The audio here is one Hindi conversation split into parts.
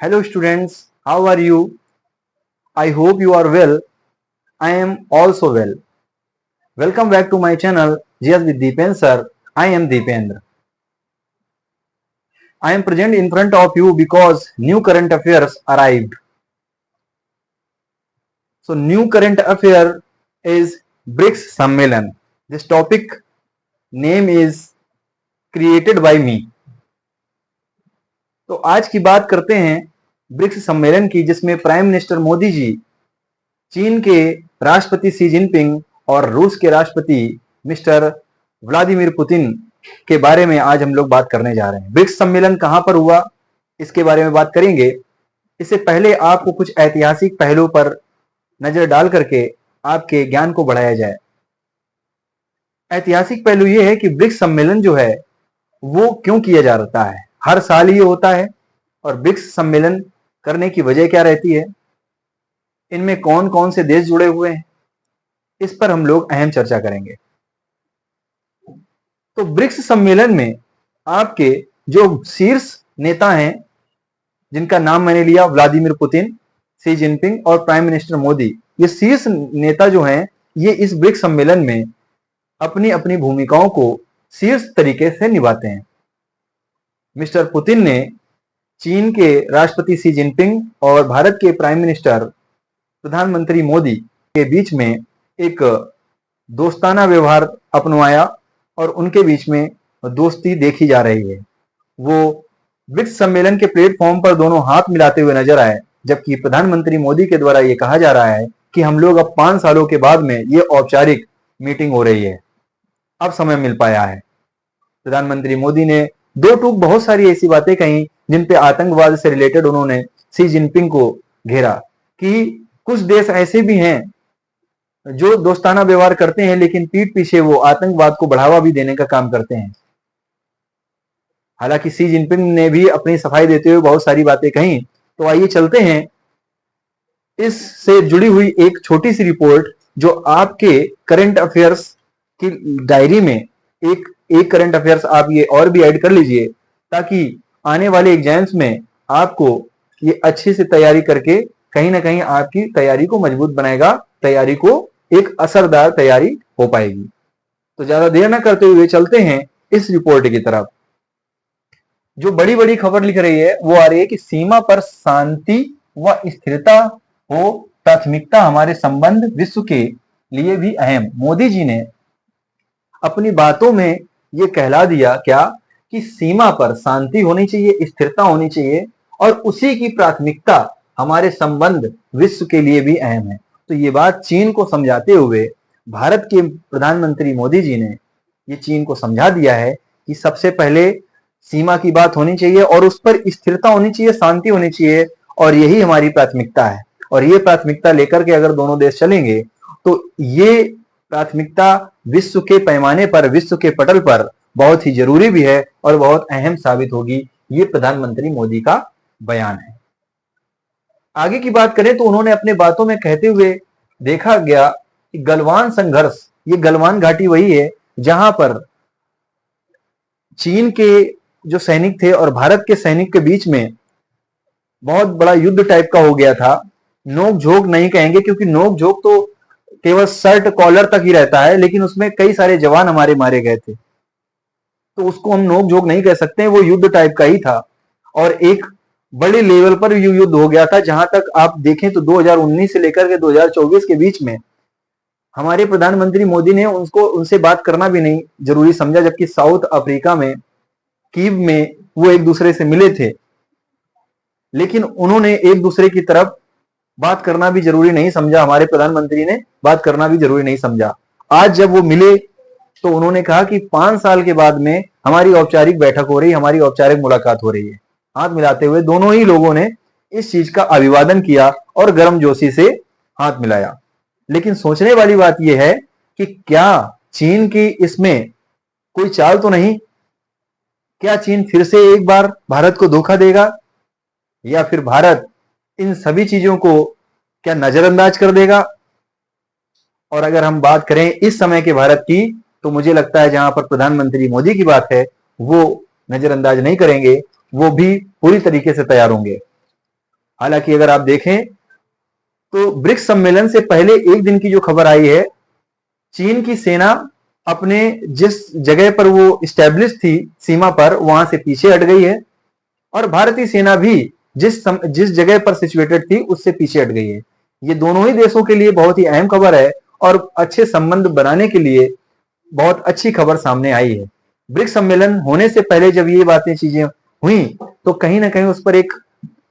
Hello students, how are you? I hope you are well. I am also well. Welcome back to my channel GS with Deepen sir. I am Deependra. I am present in front of you because new current affairs arrived. So new current affair is BRICS Sammelan. This topic name is created by me. तो आज की बात करते हैं ब्रिक्स सम्मेलन की, जिसमें प्राइम मिनिस्टर मोदी जी, चीन के राष्ट्रपति शी जिनपिंग और रूस के राष्ट्रपति मिस्टर व्लादिमीर पुतिन के बारे में आज हम लोग बात करने जा रहे हैं। ब्रिक्स सम्मेलन कहां पर हुआ, इसके बारे में बात करेंगे। इससे पहले आपको कुछ ऐतिहासिक पहलुओं पर नजर डाल करके आपके ज्ञान को बढ़ाया जाए। ऐतिहासिक पहलू यह है कि ब्रिक्स सम्मेलन जो है वो क्यों किया जाता है। हर साल ये होता है और ब्रिक्स सम्मेलन करने की वजह क्या रहती है, इनमें कौन कौन से देश जुड़े हुए हैं, इस पर हम लोग अहम चर्चा करेंगे। तो ब्रिक्स सम्मेलन में आपके जो शीर्ष नेता हैं, जिनका नाम मैंने लिया व्लादिमीर पुतिन, शी जिनपिंग और प्राइम मिनिस्टर मोदी, ये शीर्ष नेता जो हैं ये इस ब्रिक्स सम्मेलन में अपनी अपनी भूमिकाओं को शीर्ष तरीके से निभाते हैं। मिस्टर पुतिन ने चीन के राष्ट्रपति शी जिनपिंग और भारत के प्राइम मिनिस्टर प्रधानमंत्री मोदी के बीच में एक दोस्ताना व्यवहार अपनाया और उनके बीच में दोस्ती देखी जा रही है। वो ब्रिक्स सम्मेलन के प्लेटफॉर्म पर दोनों हाथ मिलाते हुए नजर आए, जबकि प्रधानमंत्री मोदी के द्वारा ये कहा जा रहा है कि हम लोग अब 5 सालों के बाद में ये औपचारिक मीटिंग हो रही है, अब समय मिल पाया है। प्रधानमंत्री मोदी ने दो टूक बहुत सारी ऐसी बातें कही जिन पे आतंकवाद से रिलेटेड उन्होंने शी जिनपिंग को घेरा कि कुछ देश ऐसे भी हैं जो दोस्ताना व्यवहार करते हैं, लेकिन पीठ पीछे वो आतंकवाद को बढ़ावा भी देने का काम करते हैं। हालांकि शी जिनपिंग ने भी अपनी सफाई देते हुए बहुत सारी बातें कही। तो आइए चलते हैं इससे जुड़ी हुई एक छोटी सी रिपोर्ट, जो आपके करंट अफेयर्स की डायरी में एक करंट अफेयर्स आप ये और भी ऐड कर लीजिए, ताकि आने वाले एग्जाम्स में आपको ये अच्छे से तैयारी करके कहीं ना कहीं आपकी तैयारी को मजबूत बनाएगा, तैयारी को एक असरदार तैयारी हो पाएगी। तो ज्यादा देर ना करते हुए चलते हैं इस रिपोर्ट की तरफ। जो बड़ी बड़ी खबर लिख रही है वो आ रही है कि सीमा पर शांति व स्थिरता हो प्राथमिकता, हमारे संबंध विश्व के लिए भी अहम। मोदी जी ने अपनी बातों में ये कहला दिया क्या कि सीमा पर शांति होनी चाहिए, स्थिरता होनी चाहिए और उसी की प्राथमिकता हमारे संबंध विश्व के लिए भी अहम है। तो ये बात चीन को समझाते हुए भारत के प्रधानमंत्री मोदी जी ने ये चीन को समझा दिया है कि सबसे पहले सीमा की बात होनी चाहिए और उस पर स्थिरता होनी चाहिए, शांति होनी चाहिए, और यही हमारी प्राथमिकता है। और ये प्राथमिकता लेकर के अगर दोनों देश चलेंगे तो ये प्राथमिकता विश्व के पैमाने पर, विश्व के पटल पर बहुत ही जरूरी भी है और बहुत अहम साबित होगी। ये प्रधानमंत्री मोदी का बयान है। आगे की बात करें तो उन्होंने अपने बातों में कहते हुए देखा गया कि गलवान संघर्ष, ये गलवान घाटी वही है जहां पर चीन के जो सैनिक थे और भारत के सैनिक के बीच में बहुत बड़ा युद्ध टाइप का हो गया था। नोक झोंक नहीं कहेंगे, क्योंकि नोक झोंक तो केवल शर्ट कॉलर तक ही रहता है, लेकिन उसमें कई सारे जवान हमारे मारे गए थे, तो उसको हम नोक झोंक नहीं कह सकते। वो युद्ध टाइप का ही था और एक बड़े लेवल पर युद्ध हो गया था। जहां तक आप देखें तो 2019 से लेकर के 2024 के बीच में हमारे प्रधानमंत्री मोदी ने उनसे बात करना भी नहीं जरूरी समझा, जबकि साउथ अफ्रीका में कीव में वो एक दूसरे से मिले थे, लेकिन उन्होंने एक दूसरे की तरफ बात करना भी जरूरी नहीं समझा। हमारे प्रधानमंत्री ने बात करना भी जरूरी नहीं समझा। आज जब वो मिले तो उन्होंने कहा कि 5 साल के बाद में हमारी औपचारिक बैठक हो रही है, हमारी औपचारिक मुलाकात हो रही है। हाथ मिलाते हुए दोनों ही लोगों ने इस चीज का अभिवादन किया और गर्मजोशी से हाथ मिलाया। लेकिन सोचने वाली बात यह है कि क्या चीन की इसमें कोई चाल तो नहीं? क्या चीन फिर से एक बार भारत को धोखा देगा, या फिर भारत इन सभी चीजों को क्या नजरअंदाज कर देगा? और अगर हम बात करें इस समय के भारत की, तो मुझे लगता है जहां पर प्रधानमंत्री मोदी की बात है वो नजरअंदाज नहीं करेंगे, वो भी पूरी तरीके से तैयार होंगे। हालांकि अगर आप देखें तो ब्रिक्स सम्मेलन से पहले एक दिन की जो खबर आई है, चीन की सेना अपने जिस जगह पर वो स्टैब्लिश थी सीमा पर, वहां से पीछे हट गई है और भारतीय सेना भी जिस जगह पर सिचुएटेड थी उससे पीछे हट गई है। ये दोनों ही देशों के लिए बहुत ही अहम खबर है और अच्छे संबंध बनाने के लिए बहुत अच्छी खबर सामने आई है। ब्रिक्स सम्मेलन होने से पहले जब ये बातें चीजें हुई तो कहीं ना कहीं उस पर एक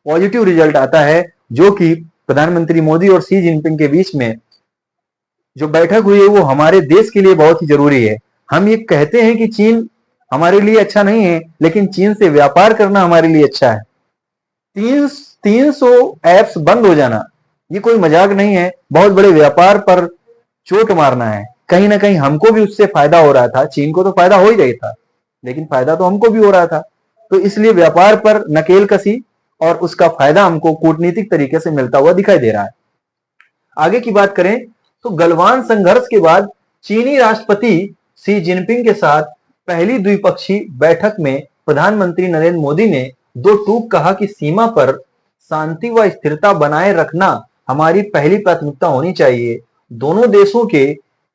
पॉजिटिव रिजल्ट आता है, जो कि प्रधानमंत्री मोदी और शी जिनपिंग के बीच में जो बैठक हुई है वो हमारे देश के लिए बहुत ही जरूरी है। हम ये कहते हैं कि चीन हमारे लिए अच्छा नहीं है, लेकिन चीन से व्यापार करना हमारे लिए अच्छा है। 300 ऐप्स बंद हो जाना ये कोई मजाक नहीं है, बहुत बड़े व्यापार पर चोट मारना है। कहीं ना कहीं हमको भी उससे फायदा हो रहा था, चीन को तो फायदा हो ही रही था, लेकिन फायदा तो हमको भी हो रहा था। तो इसलिए व्यापार पर नकेल कसी और उसका फायदा हमको कूटनीतिक तरीके से मिलता हुआ दिखाई दे रहा है। आगे की बात करें तो गलवान संघर्ष के बाद चीनी राष्ट्रपति शी जिनपिंग के साथ पहली द्विपक्षीय बैठक में प्रधानमंत्री नरेंद्र मोदी ने दो टूक कहा कि सीमा पर शांति व स्थिरता बनाए रखना हमारी पहली प्राथमिकता होनी चाहिए। दोनों देशों के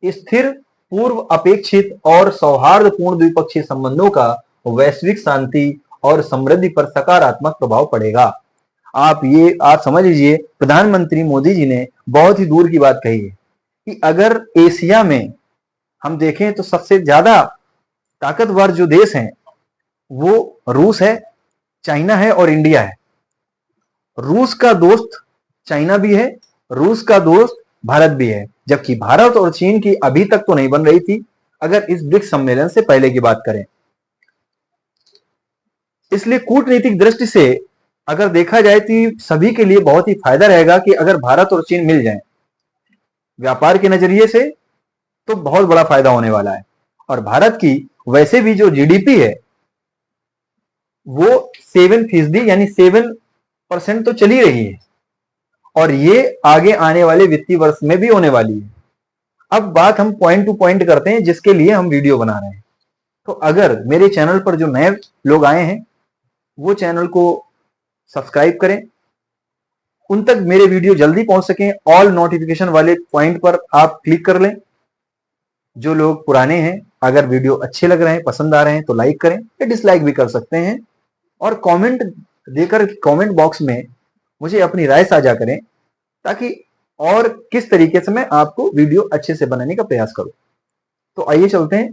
स्थिर, पूर्व अपेक्षित और सौहार्दपूर्ण द्विपक्षीय संबंधों का वैश्विक शांति और समृद्धि पर सकारात्मक प्रभाव पड़ेगा। आप समझ लीजिए, प्रधानमंत्री मोदी जी ने बहुत ही दूर की बात कही है कि अगर एशिया में हम देखें तो सबसे ज्यादा ताकतवर जो देश हैं वो रूस है, चाइना है और इंडिया है। रूस का दोस्त चाइना भी है, रूस का दोस्त भारत भी है, जबकि भारत और चीन की अभी तक तो नहीं बन रही थी अगर इस ब्रिक्स सम्मेलन से पहले की बात करें। इसलिए कूटनीतिक दृष्टि से अगर देखा जाए तो सभी के लिए बहुत ही फायदा रहेगा कि अगर भारत और चीन मिल जाएं। व्यापार के नजरिए से तो बहुत बड़ा फायदा होने वाला है और भारत की वैसे भी जो जीडीपी है वो 7% यानी 7% तो चली रही है और ये आगे आने वाले वित्तीय वर्ष में भी होने वाली है। अब बात हम पॉइंट टू पॉइंट करते हैं जिसके लिए हम वीडियो बना रहे हैं। तो अगर मेरे चैनल पर जो नए लोग आए हैं वो चैनल को सब्सक्राइब करें, उन तक मेरे वीडियो जल्दी पहुंच सकें। ऑल नोटिफिकेशन वाले पॉइंट पर आप क्लिक कर लें। जो लोग पुराने हैं, अगर वीडियो अच्छे लग रहे हैं, पसंद आ रहे हैं तो लाइक करें या डिसलाइक भी कर सकते हैं और कमेंट देकर कमेंट बॉक्स में मुझे अपनी राय साझा करें ताकि और किस तरीके से मैं आपको वीडियो अच्छे से बनाने का प्रयास करूं। तो आइए चलते हैं।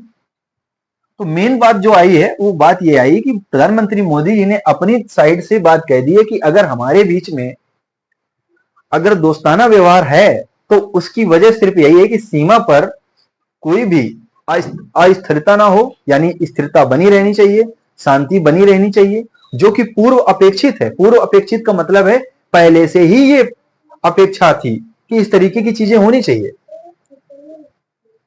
तो मेन बात जो आई है वो बात ये आई कि प्रधानमंत्री मोदी जी ने अपनी साइड से बात कह दी है कि अगर हमारे बीच में अगर दोस्ताना व्यवहार है तो उसकी वजह सिर्फ यही है कि सीमा पर कोई भी अस्थिरता ना हो, यानी स्थिरता बनी रहनी चाहिए, शांति बनी रहनी चाहिए, जो कि पूर्व अपेक्षित है। पूर्व अपेक्षित का मतलब है पहले से ही ये अपेक्षा थी कि इस तरीके की चीजें होनी चाहिए।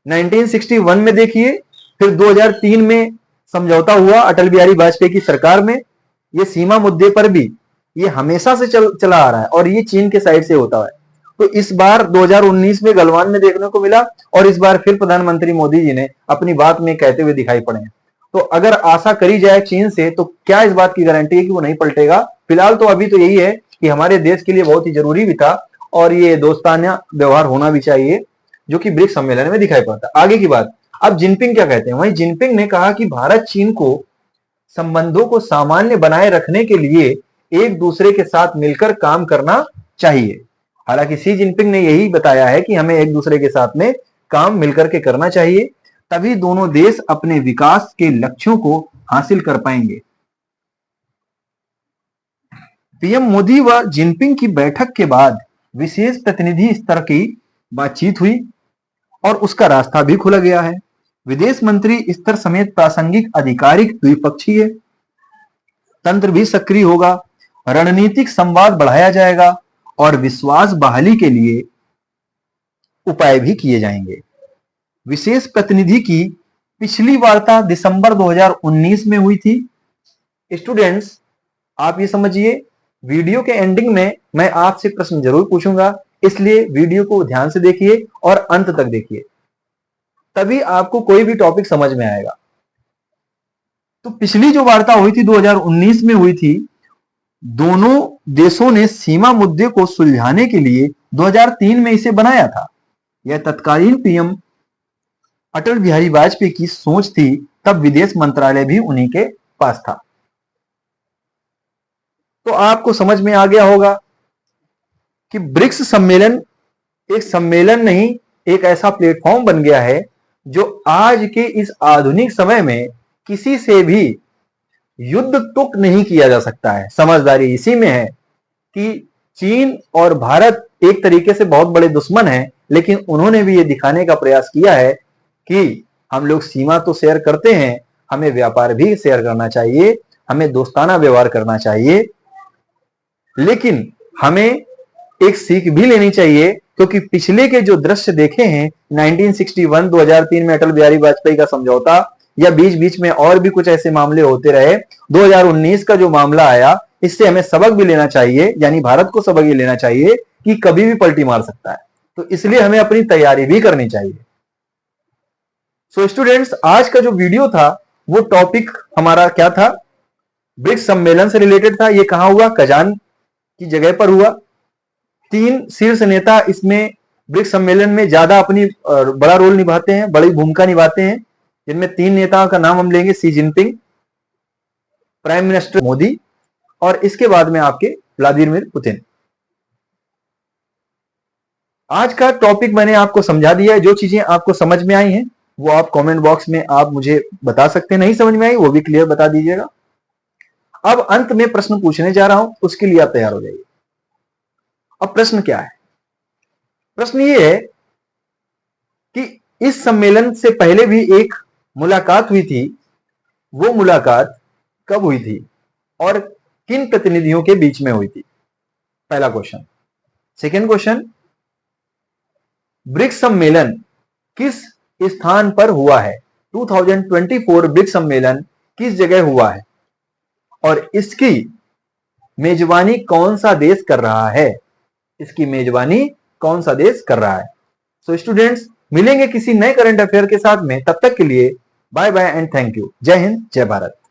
1961 में देखिए, फिर 2003 में समझौता हुआ अटल बिहारी वाजपेयी की सरकार में। ये सीमा मुद्दे पर भी ये हमेशा से चला आ रहा है और ये चीन के साइड से होता है। तो इस बार 2019 में गलवान में देखने को मिला और इस बार फिर प्रधानमंत्री मोदी जी ने अपनी बात में कहते हुए दिखाई पड़े हैं। तो अगर आशा करी जाए चीन से तो क्या इस बात की गारंटी है कि वो नहीं पलटेगा? फिलहाल तो अभी तो यही है कि हमारे देश के लिए बहुत ही जरूरी भी था और ये दोस्ताना व्यवहार होना भी चाहिए, जो कि ब्रिक्स सम्मेलन में दिखाई पड़ता है। आगे की बात, अब जिनपिंग क्या कहते हैं? वहीं जिनपिंग ने कहा कि भारत चीन को संबंधों को सामान्य बनाए रखने के लिए एक दूसरे के साथ मिलकर काम करना चाहिए। हालांकि शी जिनपिंग ने यही बताया है कि हमें एक दूसरे के साथ में काम मिलकर के करना चाहिए, तभी दोनों देश अपने विकास के लक्ष्यों को हासिल कर पाएंगे। पीएम मोदी व जिनपिंग की बैठक के बाद विशेष प्रतिनिधि स्तर की बातचीत हुई और उसका रास्ता भी खुला गया है। विदेश मंत्री स्तर समेत प्रासंगिक आधिकारिक द्विपक्षीय तंत्र भी सक्रिय होगा, रणनीतिक संवाद बढ़ाया जाएगा और विश्वास बहाली के लिए उपाय भी किए जाएंगे। विशेष प्रतिनिधि की पिछली वार्ता दिसंबर 2019 में हुई थी। स्टूडेंट्स, आप ये समझिए, वीडियो के एंडिंग में मैं आपसे प्रश्न जरूर पूछूंगा, इसलिए वीडियो को ध्यान से देखिए और अंत तक देखिए, तभी आपको कोई भी टॉपिक समझ में आएगा। तो पिछली जो वार्ता हुई थी 2019 में हुई थी, दोनों देशों ने सीमा मुद्दे को सुलझाने के लिए 2003 में इसे बनाया था। यह तत्कालीन पीएम अटल बिहारी वाजपेयी की सोच थी, तब विदेश मंत्रालय भी उन्हीं के पास था। तो आपको समझ में आ गया होगा कि ब्रिक्स सम्मेलन एक सम्मेलन नहीं, एक ऐसा प्लेटफॉर्म बन गया है जो आज के इस आधुनिक समय में किसी से भी युद्ध तुक नहीं किया जा सकता है। समझदारी इसी में है कि चीन और भारत एक तरीके से बहुत बड़े दुश्मन हैं, लेकिन उन्होंने भी ये दिखाने का प्रयास किया है कि हम लोग सीमा तो शेयर करते हैं, हमें व्यापार भी शेयर करना चाहिए, हमें दोस्ताना व्यवहार करना चाहिए, लेकिन हमें एक सीख भी लेनी चाहिए, क्योंकि पिछले के जो दृश्य देखे हैं 1961 2003 में अटल बिहारी वाजपेयी का समझौता, या बीच बीच में और भी कुछ ऐसे मामले होते रहे, 2019 का जो मामला आया, इससे हमें सबक भी लेना चाहिए, यानी भारत को सबक ये लेना चाहिए कि कभी भी पलटी मार सकता है। तो इसलिए हमें अपनी तैयारी भी करनी चाहिए। सो स्टूडेंट्स, आज का जो वीडियो था वो टॉपिक हमारा क्या था? ब्रिक्स सम्मेलन से रिलेटेड था। ये कहां हुआ? कजान की जगह पर हुआ। 3 शीर्ष नेता इसमें ब्रिक्स सम्मेलन में ज्यादा अपनी बड़ा रोल निभाते हैं, बड़ी भूमिका निभाते हैं, जिनमें 3 नेताओं का नाम हम लेंगे। Xi Jinping, prime minister Modi, और इसके बाद में आपके व्लादिमीर पुतिन। आज का टॉपिक मैंने आपको समझा दिया है। जो चीजें आपको समझ में आई हैं वो आप कमेंट बॉक्स में आप मुझे बता सकते हैं। नहीं समझ में आई वो भी क्लियर बता दीजिएगा। अब अंत में प्रश्न पूछने जा रहा हूं, उसके लिए आप तैयार हो जाइए। अब प्रश्न क्या है? प्रश्न ये है कि इस सम्मेलन से पहले भी एक मुलाकात हुई थी, वो मुलाकात कब हुई थी और किन प्रतिनिधियों के बीच में हुई थी? पहला क्वेश्चन। सेकेंड क्वेश्चन, ब्रिक्स सम्मेलन किस स्थान पर हुआ है? 2024 ब्रिक्स सम्मेलन किस जगह हुआ है और इसकी मेजबानी कौन सा देश कर रहा है? इसकी मेजबानी कौन सा देश कर रहा है? सो स्टूडेंट्स, मिलेंगे किसी नए करंट अफेयर के साथ में। तब तक के लिए bye bye and thank you. जय हिंद, जय भारत।